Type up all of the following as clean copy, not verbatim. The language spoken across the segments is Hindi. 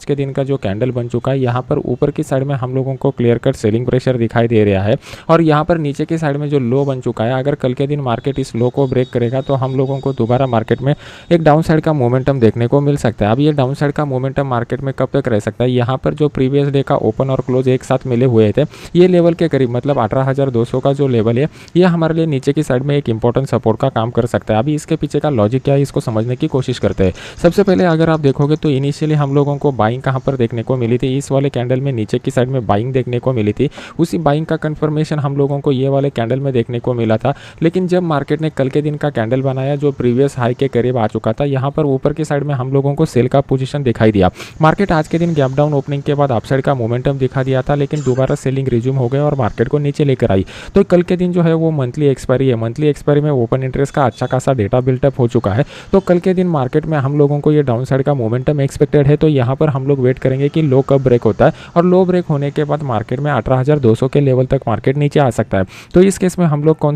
के दिन का जो कैंडल बन चुका है, यहाँ पर ऊपर की साइड में हम लोगों को क्लियर कट सेलिंग प्रेशर दिखाई दे रहा है और यहाँ पर नीचे की साइड में जो लो बन चुका है, अगर कल के दिन मार्केट इस लो को ब्रेक करेगा तो हम लोगों को दोबारा मार्केट में एक डाउन साइड का मोमेंटम देखने को मिल सकता है। अब ये डाउन साइड का मोमेंटम मार्केट में कब तक रह सकता है, यहाँ पर जो प्रीवियस डे का ओपन और क्लोज एक साथ मिले हुए थे, ये लेवल के करीब मतलब 18,200 का जो लेवल है, ये हमारे लिए नीचे की साइड में एक इंपॉर्टेंट सपोर्ट का काम कर सकता है। अभी इसके पीछे का लॉजिक क्या है, इसको समझने की कोशिश करते हैं। सबसे पहले अगर आप देखोगे तो इनिशियली हम लोगों को बाइंग कहाँ पर देखने को मिली थी, इस वाले कैंडल में नीचे की साइड में बाइंग देखने को मिली थी। उसी बाइंग का कंफर्मेशन हम लोगों को ये वाले कैंडल में देखने को मिला था। लेकिन जब मार्केट ने कल के दिन का कैंडल बनाया जो प्रीवियस हाई के करीब आ चुका था, यहाँ पर ऊपर की साइड में हम लोगों को सेल का पोजीशन दिखाई दिया। मार्केट आज के दिन गैप डाउन ओपनिंग के बाद अपसाइड का मोमेंटम दिखा दिया था, लेकिन दोबारा सेलिंग रिज्यूम हो गया और मार्केट को नीचे लेकर आई। तो कल के दिन जो है वो मंथली एक्सपायरी है, मंथली एक्सपायरी में ओपन इंटरेस्ट का अच्छा खासा डेटा बिल्टअप हो चुका है। तो कल के दिन मार्केट में हम लोगों को ये डाउन साइड का मोमेंटम एक्सपेक्टेड है। तो यहाँ पर हम लोग वेट करेंगे कि लो कब ब्रेक होता है और लो ब्रेक होने के बाद मार्केट में 18,200 के लेवल तक मार्केट नीचे आ सकता है। तो इस केस में हम लोग कौन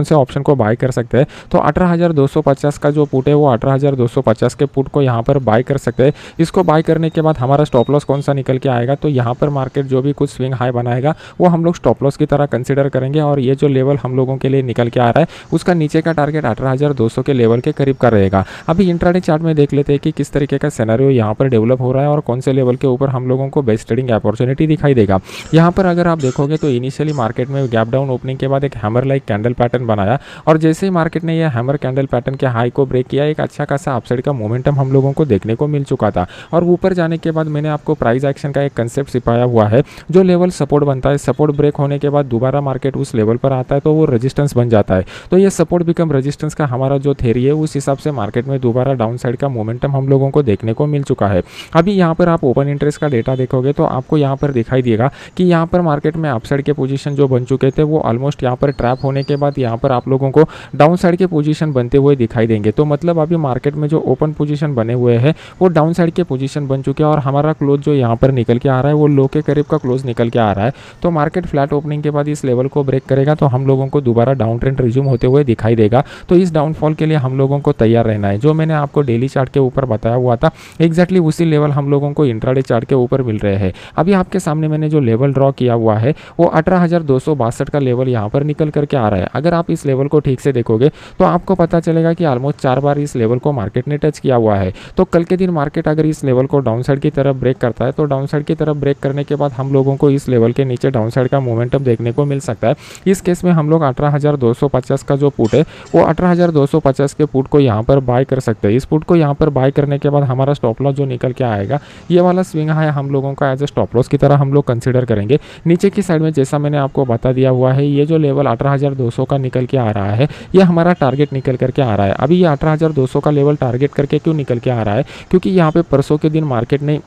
से ऑप्शन को बाय कर सकते हैं, तो 18,250 का जो पुट है वो 18,250 के पुट को यहाँ पर बाय कर सकते हैं। इसको बाय करने के बाद हमारा स्टॉप लॉस कौन सा निकल के आएगा, तो यहाँ पर मार्केट जो भी कुछ स्विंग हाई बनाएगा वो हम लोग स्टॉप लॉस की तरह कंसिडर करेंगे और ये जो लेवल हम लोगों के लिए निकल के आ रहा है उसका नीचे का टारगेट 18,200 के लेवल के करीब का रहेगा। अभी इंट्राडे चार्ट में देख लेते हैं कि किस तरीके का सिनेरियो यहाँ पर डेवलप हो रहा है और कौन से लेवल के ऊपर हम लोगों को बेस्ट ट्रेडिंग अपॉर्चुनिटी दिखाई देगा। यहाँ पर अगर आप देखोगे तो इनिशियली मार्केट में गैप डाउन ओपनिंग के बाद एक हैमर लाइक कैंडल पैटर्न बनाया और जैसे ही मार्केट ने यह हैमर कैंडल पैटर्न के हाई को ब्रेक किया, एक अच्छा खासा अपसाइड का मोमेंटम हम लोगों को देखने को मिल चुका था। और ऊपर जाने के बाद मैंने आपको प्राइस एक्शन का एक कंसेप्ट सिखाया हुआ है, जो लेवल सपोर्ट बनता है, सपोर्ट ब्रेक होने के बाद दोबारा मार्केट उस लेवल पर आता है तो वो रेजिस्टेंस बन जाता है। तो ये सपोर्ट बिकम रेजिस्टेंस का हमारा जो थ्योरी है उस हिसाब से मार्केट में दोबारा डाउन साइड का मोमेंटम हम लोगों को देखने को मिल चुका है। अभी यहाँ पर आप ओपन इंटरेस्ट का डेटा देखोगे तो आपको यहाँ पर दिखाई देगा कि यहाँ पर मार्केट में अपसाइड के पोजीशन जो बन चुके थे वो ऑलमोस्ट यहाँ पर ट्रैप होने के बाद यहाँ पर आप लोगों को डाउन साइड के पोजीशन बनते हुए दिखाई देंगे। तो मतलब अभी मार्केट में जो ओपन पोजीशन बने हुए हैं वो डाउन साइड के पोजीशन बन चुके हैं और हमारा क्लोज जो यहाँ पर निकल के आ रहा है वो लो के करीब का क्लोज निकल के आ रहा है। तो मार्केट फ्लैट ओपनिंग के बाद इस लेवल को ब्रेक करेगा तो हम लोगों को दोबारा डाउन ट्रेंड रिज्यूम होते हुए दिखाई देगा। तो इस डाउनफॉल के लिए हम लोगों को तैयार रहना है। जो मैंने आपको डेली चार्ट के ऊपर बताया हुआ था एग्जैक्टली उसी लेवल हम लोगों को इंट्राडे चार्ट के ऊपर मिल रहे हैं। अभी आपके सामने मैंने जो लेवल ड्रॉ किया हुआ है वो 18,262 का लेवल यहाँ पर निकल करके आ रहा है। अगर आप इस लेवल को ठीक से देखोगे तो आपको पता चलेगा कि ऑलमोस्ट 4 बार इस लेवल को मार्केट ने टच किया हुआ है। तो कल के दिन मार्केट अगर इस लेवल को डाउन साइड की तरफ ब्रेक करता है तो डाउन साइड की तरफ ब्रेक करने के बाद हम लोगों को इस लेवल के नीचे डाउन साइड का मोमेंटम देखने को मिल सकता है। इस केस में हम लोग 18,250 का जो पुट है वो 18,250 के पुट को यहाँ पर बाय कर सकते हैं। इस पुट को यहाँ पर बाय करने के बाद हमारा स्टॉप लॉस जो निकल के आएगा ये वाला स्विंग हाई हम लोगों का एज ए स्टॉप लॉस की तरह हम लोग कंसिडर करेंगे। नीचे की साइड में जैसा मैंने आपको बता दिया हुआ है ये जो लेवल 18,200 का निकल के आ रहा है ये हमारा टारगेट निकल करके आ रहा है। अभी ये 18,200 का लेवल टारगेट करके क्यों निकल के आ रहा है, क्योंकि यहाँ पे परसों के दिन मार्केट ने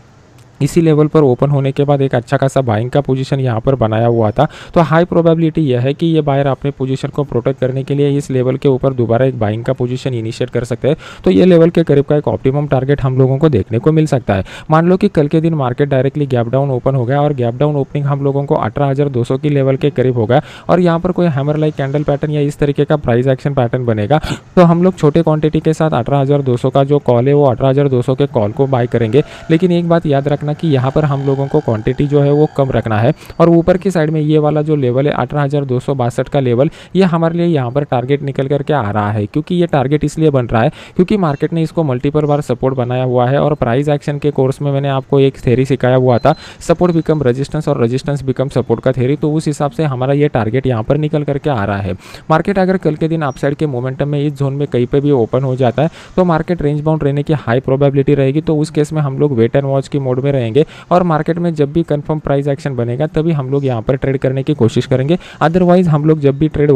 इसी लेवल पर ओपन होने के बाद एक अच्छा खासा बाइंग का पोजीशन यहाँ पर बनाया हुआ था। तो हाई प्रोबेबिलिटी यह है कि ये बायर अपने पोजीशन को प्रोटेक्ट करने के लिए इस लेवल के ऊपर दोबारा एक बाइंग का पोजीशन इनिशिएट कर सकते हैं। तो ये लेवल के करीब का एक ऑप्टिमम टारगेट हम लोगों को देखने को मिल सकता है। मान लो कि कल के दिन market directly gap down open हो गया और गैप डाउन ओपनिंग हम लोगों को 18,200 की लेवल के करीब होगा और यहाँ पर कोई हैमर लाइक कैंडल पैटर्न या इस तरीके का प्राइस एक्शन पैटर्न बनेगा तो हम लोग छोटे क्वांटिटी के साथ 18,200 का जो कॉल है वो 18,200 के कॉल को बाय करेंगे। लेकिन एक बात याद रखना कि यहाँ पर हम लोगों को क्वांटिटी जो है वो कम रखना है और ऊपर की साइड में ये वाला जो लेवल है 18,262 का लेवल ये हमारे लिए यहाँ पर टारगेट निकल करके आ रहा है। क्योंकि ये टारगेट इसलिए बन रहा है क्योंकि मार्केट ने इसको मल्टीपल बार सपोर्ट बनाया हुआ है और प्राइस एक्शन के कोर्स में मैंने आपको एक थ्योरी सिखाया हुआ था, सपोर्ट बिकम रेजिस्टेंस और रेजिस्टेंस बिकम सपोर्ट का थ्योरी। तो उस हिसाब से हमारा ये टारगेट यहाँ पर निकल करके आ रहा है। मार्केट अगर कल के दिन अपसाइड के मोमेंटम में इस जोन में कहीं पे भी ओपन हो जाता है तो मार्केट रेंज बाउंड रहने की हाई प्रोबेबिलिटी रहेगी। तो उस केस में हम लोग वेट एंड वॉच की मोड में रहेंगे और मार्केट में जब भी कंफर्म प्राइस एक्शन बनेगा तभी हम लोग यहाँ पर ट्रेड करने की कोशिश करेंगे। अदरवाइज हम लोग जब भी ट्रेड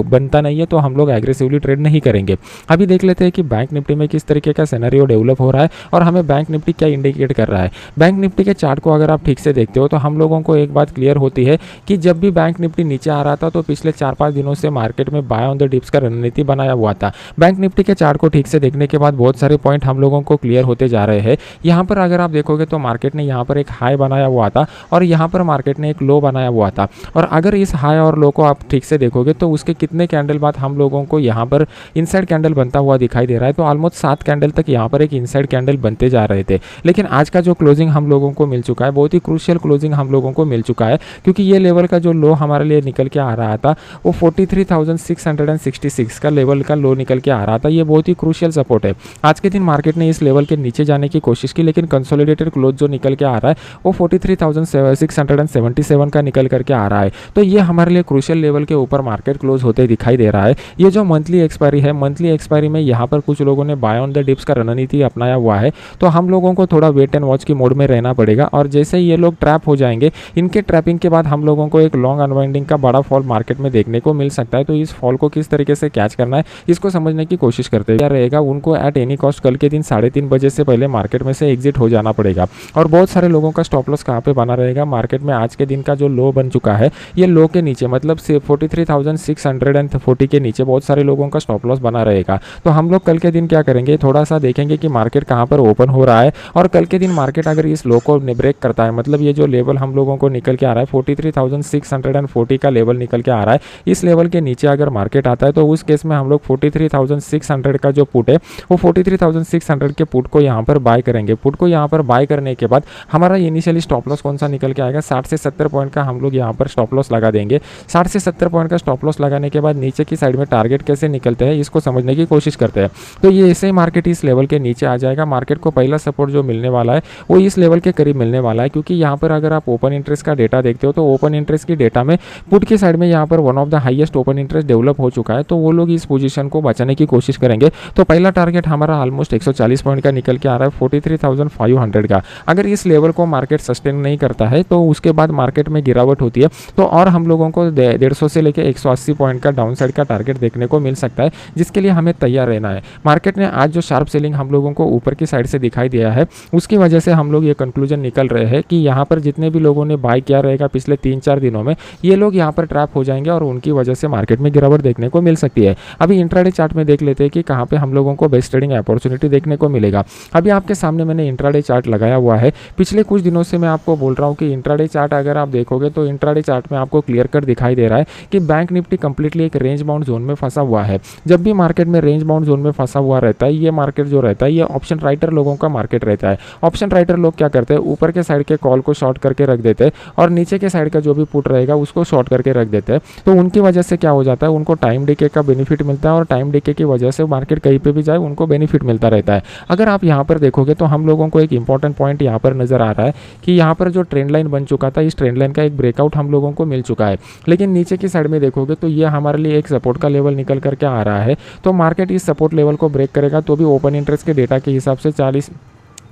बनता नहीं है तो हम लोग एग्रेसिवली ट्रेड नहीं करेंगे। अभी देख लेते हैं कि बैंक निफ्टी में किस तरीके का सिनेरियो डेवलप हो रहा है और हमें बैंक निफ्टी क्या इंडिकेट कर रहा है। बैंक निफ्टी के चार्ट को अगर आप ठीक से देखते हो तो हम लोगों को एक बात क्लियर होती है कि जब भी बैंक निफ्टी नीचे आ रहा था तो पिछले 4-5 दिनों से मार्केट में बाय ऑन द डिप्स का रणनीति बनाया हुआ था। बैंक निफ्टी के चार्ट को ठीक से देखने के बाद बहुत सारे पॉइंट हम लोगों को क्लियर होते जा रहे हैं। यहाँ पर अगर आप देखोगे तो मार्केट मार्केट ने यहाँ पर एक हाई बनाया हुआ था और यहाँ पर मार्केट ने एक लो बनाया हुआ था। और अगर इस हाई और लो को आप ठीक से देखोगे तो उसके कितने कैंडल बाद हम लोगों को यहाँ पर इनसाइड कैंडल बनता हुआ दिखाई दे रहा है। तो ऑलमोस्ट 7 कैंडल तक यहाँ पर एक इनसाइड कैंडल बनते जा रहे थे। लेकिन आज का जो क्लोजिंग हम लोगों को मिल चुका है, बहुत ही क्रूशियल क्लोजिंग हम लोगों को मिल चुका है, क्योंकि ये लेवल का जो लो हमारे लिए निकल के आ रहा था वो 43,666 का लेवल का लो निकल के आ रहा था। ये बहुत ही क्रूशियल सपोर्ट है। आज के दिन मार्केट ने इस लेवल के नीचे जाने की कोशिश की, लेकिन कंसोलिडेटेड क्लोज जो निकल के आ रहा है वो 43,677 का निकल करके आ रहा है। तो ये हमारे लिए क्रूशियल लेवल के ऊपर मार्केट क्लोज होते दिखाई दे रहा है। ये जो मंथली एक्सपायरी है, मंथली एक्सपायरी में यहाँ पर कुछ लोगों ने बाय ऑन द डिप्स का रणनीति अपनाया हुआ है। तो हम लोगों को थोड़ा वेट एंड वॉच की मोड में रहना पड़ेगा, और जैसे ही ये लोग ट्रैप हो जाएंगे, इनके ट्रैपिंग के बाद हम लोगों को एक लॉन्ग अनवाइंडिंग का बड़ा फॉल मार्केट में देखने को मिल सकता है। तो इस फॉल को किस तरीके से कैच करना है, इसको समझने की कोशिश करते हैं। क्या रहेगा, उनको एट एनी कॉस्ट कल के दिन 3:30 बजे से पहले मार्केट में से एग्जिट हो जाना पड़ेगा। और बहुत सारे लोगों का स्टॉप लॉस कहाँ पे बना रहेगा, मार्केट में आज के दिन का जो लो बन चुका है, ये लो के नीचे मतलब 43,640 के नीचे बहुत सारे लोगों का स्टॉप लॉस बना रहेगा। तो हम लोग कल के दिन क्या करेंगे, थोड़ा सा देखेंगे कि मार्केट कहाँ पर ओपन हो रहा है, और कल के दिन मार्केट अगर इस लो को ब्रेक करता है, मतलब ये जो लेवल हम लोगों को निकल के आ रहा है 43,640 का लेवल निकल के आ रहा है, इस लेवल के नीचे अगर मार्केट आता है तो उस केस में हम लोग 43,600 का जो पुट है वो 43,600 के पुट को यहाँ पर बाय करेंगे। पुट को यहाँ पर बाय करने के बाद हमारा इनिशियली स्टॉप लॉस कौन सा निकल के आएगा, 60 से 70 पॉइंट का हम लोग यहाँ पर स्टॉप लॉस लगा देंगे। 60 से 70 पॉइंट का स्टॉप लॉस लगाने के बाद नीचे की साइड में टारगेट कैसे निकलते हैं इसको समझने की कोशिश करते हैं। तो ये ऐसे ही मार्केट इस लेवल के नीचे आ जाएगा। मार्केट को पहला सपोर्ट जो मिलने वाला है वो इस लेवल के करीब मिलने वाला है, क्योंकि यहाँ पर अगर आप ओपन इंटरेस्ट का डेटा देखते हो तो ओपन इंटरेस्ट की डेटा में पुट की साइड में यहाँ पर one of the highest open interest develop हो चुका है। तो वो लोग इस पोजीशन को बचाने की कोशिश करेंगे। तो पहला टारगेट हमारा ऑलमोस्ट 140 पॉइंट का निकल के आ रहा है 43,500 का। अगर इस लेवल को मार्केट सस्टेन नहीं करता है तो उसके बाद मार्केट में गिरावट होती है, तो और हम लोगों को 150 से लेकर 180 पॉइंट का डाउन साइड का टारगेट देखने को मिल सकता है, जिसके लिए हमें तैयार रहना है। मार्केट ने आज जो शार्प सेलिंग हम लोगों को ऊपर की साइड से दिखाई दिया है, उसकी वजह से हम लोग ये कंक्लूजन निकल रहे हैं कि यहाँ पर जितने भी लोगों ने बाय किया रहेगा पिछले 3-4 दिनों में, ये लोग यहाँ पर ट्रैप हो जाएंगे और उनकी वजह से मार्केट में गिरावट देखने को मिल सकती है। अभी इंट्राडे चार्ट में देख लेते हैं कि कहाँ पे हम लोगों को बेस्ट ट्रेडिंग अपॉर्चुनिटी देखने को मिलेगा। अभी आपके सामने मैंने इंट्राडे चार्ट लगाया हुआ है। पिछले कुछ दिनों से मैं आपको बोल रहा हूँ कि इंट्राडे चार्ट अगर आप देखोगे तो इंट्राडे चार्ट में आपको क्लियर कट दिखाई दे रहा है कि बैंक निफ्टी कंप्लीटली एक रेंज बाउंड जोन में फंसा हुआ है। जब भी मार्केट में रेंज बाउंड जोन में फंसा हुआ रहता है, ये मार्केट जो रहता है ये ऑप्शन राइटर लोगों का मार्केट रहता है। ऑप्शन राइटर लोग क्या करते हैं, ऊपर के साइड के कॉल को शॉर्ट करके रख देते हैं और नीचे के साइड का जो भी पुट रहेगा उसको शॉर्ट करके रख देते हैं। तो उनकी वजह से क्या हो जाता है, उनको टाइम डिके का बेनिफिट मिलता है, और टाइम डिके की वजह से मार्केट कहीं पे भी जाए उनको बेनिफिट मिलता रहता है। अगर आप यहाँ पर देखोगे तो हम लोगों को एक इंपॉर्टेंट पॉइंट यहाँ पर नजर आ रहा है कि यहाँ पर जो ट्रेंड लाइन बन चुका था, इस ट्रेंड लाइन का एक ब्रेकआउट हम लोगों को मिल चुका है। लेकिन नीचे की साइड में देखोगे तो ये हमारे लिए एक सपोर्ट का लेवल निकल करके आ रहा है। तो मार्केट इस सपोर्ट लेवल को ब्रेक करेगा तो भी ओपन इंटरेस्ट के डेटा के हिसाब से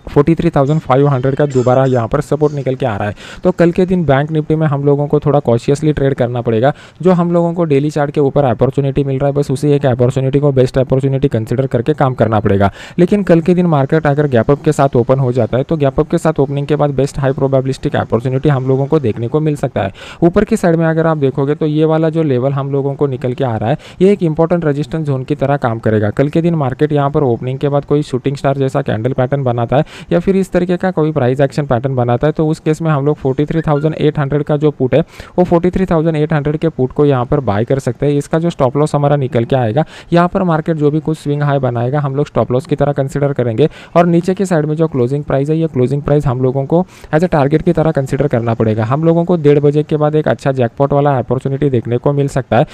43,500 का दोबारा यहाँ पर सपोर्ट निकल के आ रहा है। तो कल के दिन बैंक निफ्टी में हम लोगों को थोड़ा कॉशियसली ट्रेड करना पड़ेगा। जो हम लोगों को डेली चार्ट के ऊपर अपॉर्चुनिटी मिल रहा है, बस उसी एक अपॉर्चुनिटी को बेस्ट अपॉर्चुनिटी कंसिडर करके काम करना पड़ेगा। लेकिन कल के दिन मार्केट अगर गैप अप के साथ ओपन हो जाता है तो गैप अप के साथ ओपनिंग के बाद बेस्ट हाई प्रोबेबिलिस्टिक अपॉर्चुनिटी हम लोगों को देखने को मिल सकता है। ऊपर की साइड में अगर आप देखोगे तो ये वाला जो लेवल हम लोगों को निकल के आ रहा है, ये एक इंपॉर्टेंट रेजिस्टेंस जोन की तरह काम करेगा। कल के दिन मार्केट यहाँ पर ओपनिंग के बाद कोई शूटिंग स्टार जैसा कैंडल पैटर्न बनाता है या फिर इस तरीके का कोई प्राइस एक्शन पैटर्न बनाता है, तो उस केस में हम लोग 43,800 का जो पुट है वो 43,800 के पुट को यहाँ पर बाय कर सकते हैं। इसका जो स्टॉप लॉस हमारा निकल के आएगा, यहाँ पर मार्केट जो भी कुछ स्विंग हाई बनाएगा हम लोग स्टॉप लॉस की तरह कंसिडर करेंगे, और नीचे की साइड में जो क्लोजिंग प्राइस है, ये क्लोजिंग प्राइस हम लोगों को एज ए टारगेट की तरह कंसिडर करना पड़ेगा। हम लोगों को 1:30 बजे के बाद एक अच्छा जैकपॉट वाला अपॉर्चुनिटी देखने को मिल सकता है।